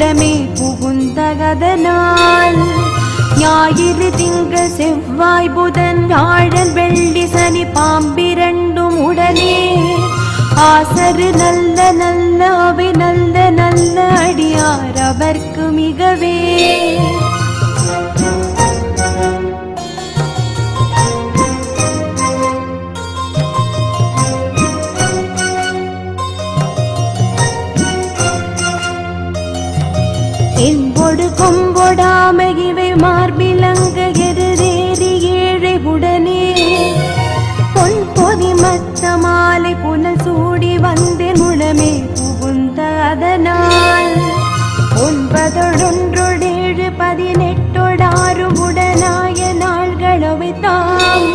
உளமே புகுந்தகதனால் ஞாயிறு திங்கள் செவ்வாய் புதன் வியாழன் வெள்ளி சனி பாம்பிரண்டும் உடனே ஆசரு நல்ல நல்ல அவை நல்ல நல்ல அடியார் அவர்க்கு மிகவே என்பொடு கொம்பொடாமை இவை மார்பிலங்க எதிரேறி ஏழை உடனே பொன் பொதி மத்த மாலை புனல் சூடி வந்தே முழமே புகுந்த அதனால் 9 18 18 உடனாய நாள்களவை தாம்